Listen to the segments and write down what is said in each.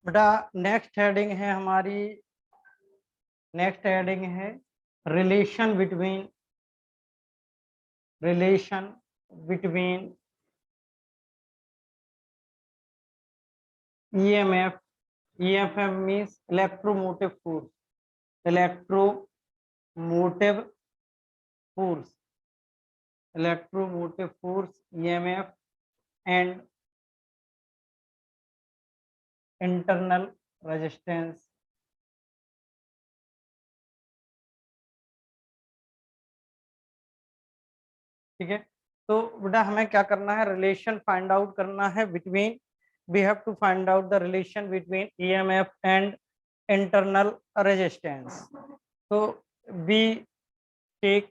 बेटा next heading है हमारी, नेक्स्ट हेडिंग है relation between EMF. EMF means electromotive force. Electromotive force. Electromotive force EMF and internal resistance. ठीक है, तो बेटा हमें क्या करना है, रिलेशन फाइंड आउट करना है between, we have to find out the relation between EMF and internal resistance. So we take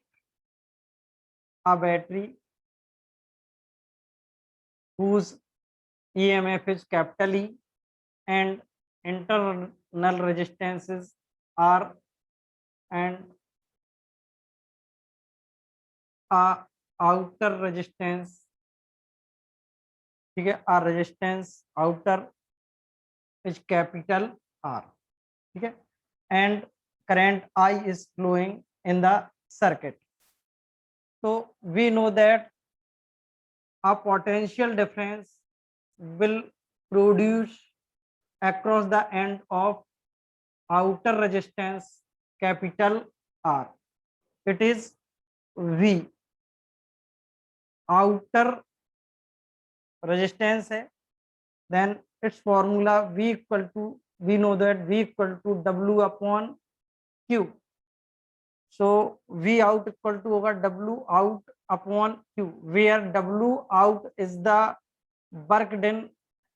a battery whose EMF is capital E and internal resistances R and a outer resistance. ठीक है, a resistance outer is capital R. ठीक है, and current I is flowing in the circuit. So we know that a potential difference will produce across the end of outer resistance capital R. It is V. outer resistance है, then its formula V equal to, we know that V equal to W upon Q. So V out equal to होगा W out upon Q, where W out is the work done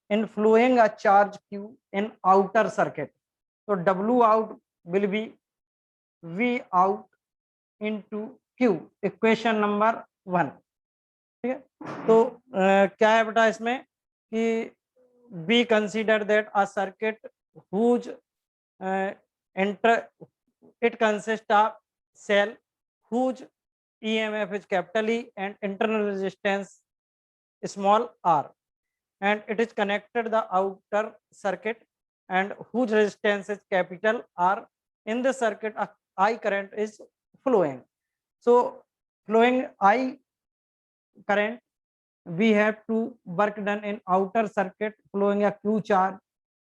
in flowing a charge Q in outer circuit. So W out will be V out into Q, equation number 1. ठीक है, तो क्या है बेटा इसमें कि we consider that a circuit whose it consists of cell whose EMF is capital E and internal resistance small r, and it is connected the outer circuit and whose resistance is capital R. In the circuit a I current is flowing. So flowing I current, we have to work done in outer circuit flowing a Q charge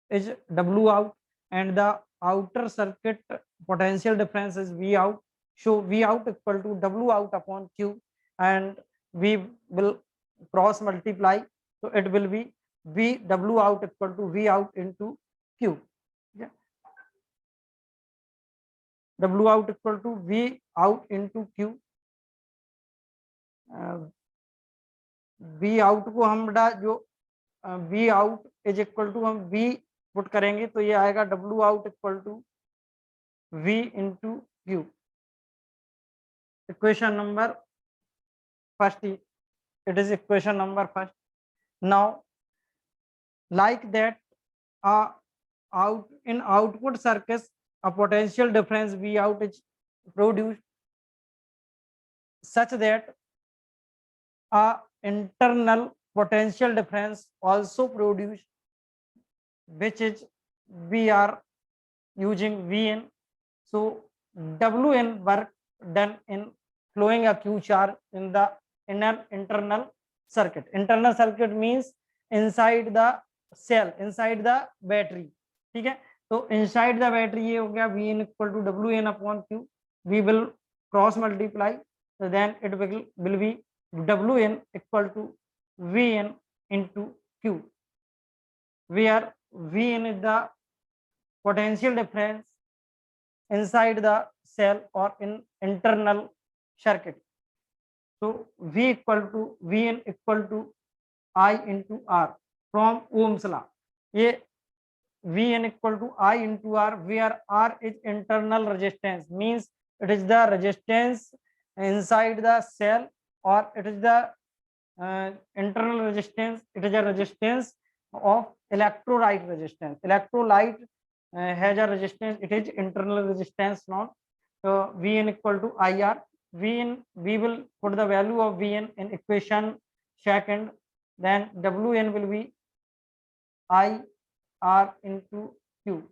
is W out, and the outer circuit potential difference is V out. So V out equal to W out upon Q, and we will cross multiply, so it will be V W out equal to V out into Q. Yeah. W out equal to V out into Q. V out को हम जो V out is equal to हम V put करेंगे तो ये आएगा W out equal to V into Q. Equation number first, it is equation number first. Now like that out in output circuits a potential difference V out is produced such that a internal potential difference also produced, which is we are using Vn. So Wn work done in flowing a Q charge in the internal circuit. Internal circuit means inside the cell, inside the battery. ठीक है, तो inside the battery ये हो गया Vn equal to Wn upon Q. We will cross multiply, so then it will be Wn equal to Vn into Q, where Vn is the potential difference inside the cell or in internal circuit. So V equal to Vn equal to I into R from Ohm's law. ये Vn equal to I into R, where R is internal resistance, means it is the resistance inside the cell, or it is the internal resistance, it is a resistance of electrolyte resistance. Electrolyte has a resistance, it is internal resistance not. So Vn equal to IR. Vn, we will put the value of Vn in equation second, then Wn will be I R into Q.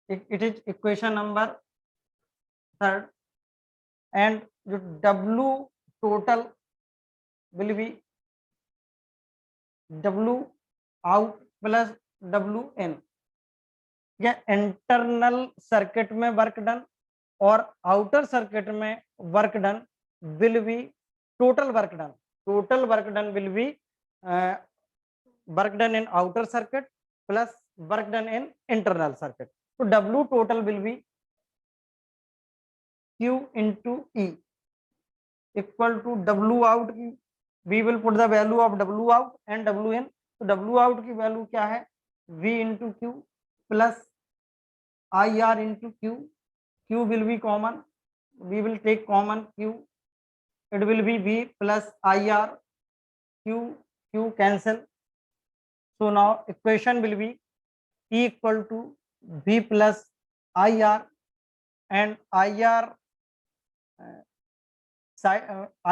It is equation number third, and जो W total will be W out plus WN. या internal circuit में work done और outer circuit में work done will be total work done. Total work done will be work done in outer circuit plus work done in internal circuit. तो W total will be Q into E equal to W out की we will put the value of W out and WN. तो W out की value क्या है? V into Q plus IR into Q. Q will be common. We will take common Q. It will be V plus IR. Q cancel. So now equation will be E equal to V plus IR, and IR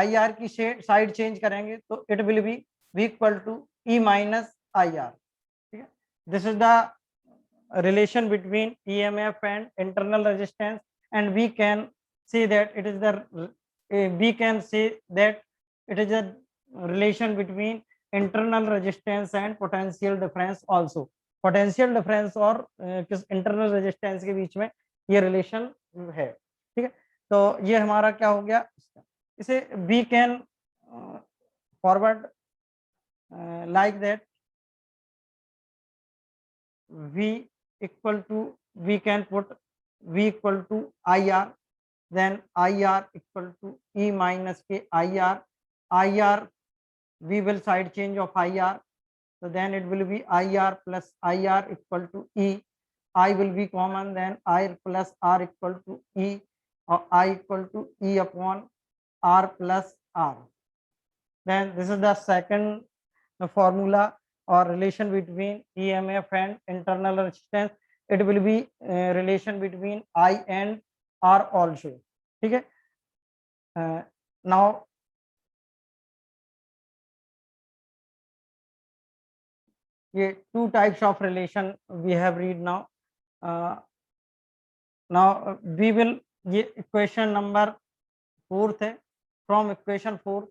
IR की side change करेंगे तो it will be V equal to E minus IR. ठीक है. This is the relation between EMF and internal resistance, and we can see that it is a relation between internal resistance and potential difference also. Potential difference और किस internal resistance के बीच में ये relation है. ठीक है. तो ये हमारा क्या हो गया, इसे we can forward like that. V equal to, we can put V equal to IR, then IR equal to E minus K IR. IR, we will side change of IR, so then it will be IR plus IR equal to E. I will be common, then I plus R equal to E, or I equal to E upon R plus R. Then this is the second formula or relation between EMF and internal resistance. It will be relation between I and R also. ठीक है. Now ये two types of relation we have read now. Now we will, ये equation number fourth है. From equation fourth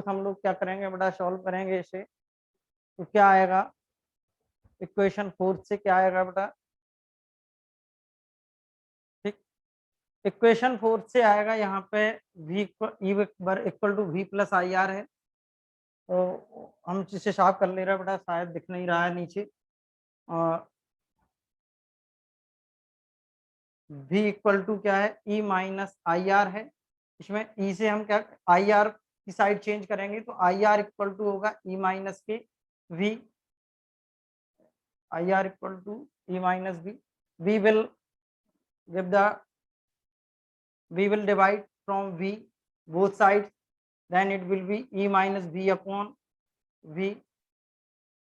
हम लोग क्या करेंगे बेटा, सॉल्व करेंगे इसे. तो क्या आएगा इक्वेशन फोर्थ से, क्या आएगा बेटा? ठीक, इक्वेशन फोर्थ से आएगा यहाँ पे V equal to V plus IR है. तो हम इसे साफ कर ले रहे हैं बेटा, शायद दिख नहीं रहा है नीचे. V इक्वल टू क्या है, E माइनस IR है. इसमें E से हम क्या IR की साइड चेंज करेंगे तो IR इक्वल टू होगा E माइनस के V. IR equal to E minus V. We will divide from V both sides, then it will be E minus V upon V,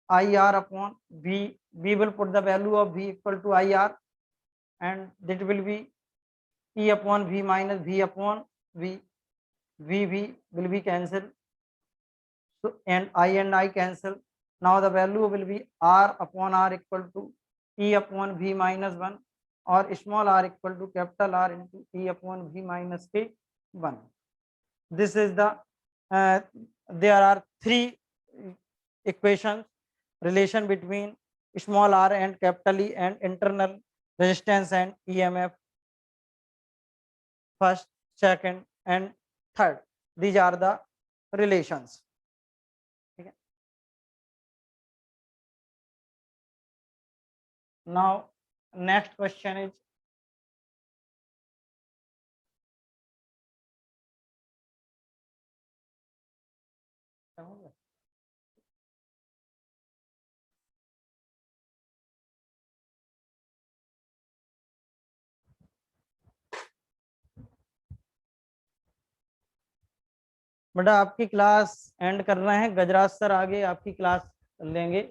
IR upon V. We will put the value of V equal to IR, and that will be E upon V minus V upon V. V will be cancelled, so and I cancel. Now the value will be R upon R equal to E upon V minus 1, or small r equal to capital R into E upon V minus K 1. This is the there are three equations, relation between small r and capital E and internal resistance and EMF, first, second and third. These are the relations. Now next question is बेटा आपकी class and कर रहे हैं. गजराज sir आगे आपकी class लेंगे.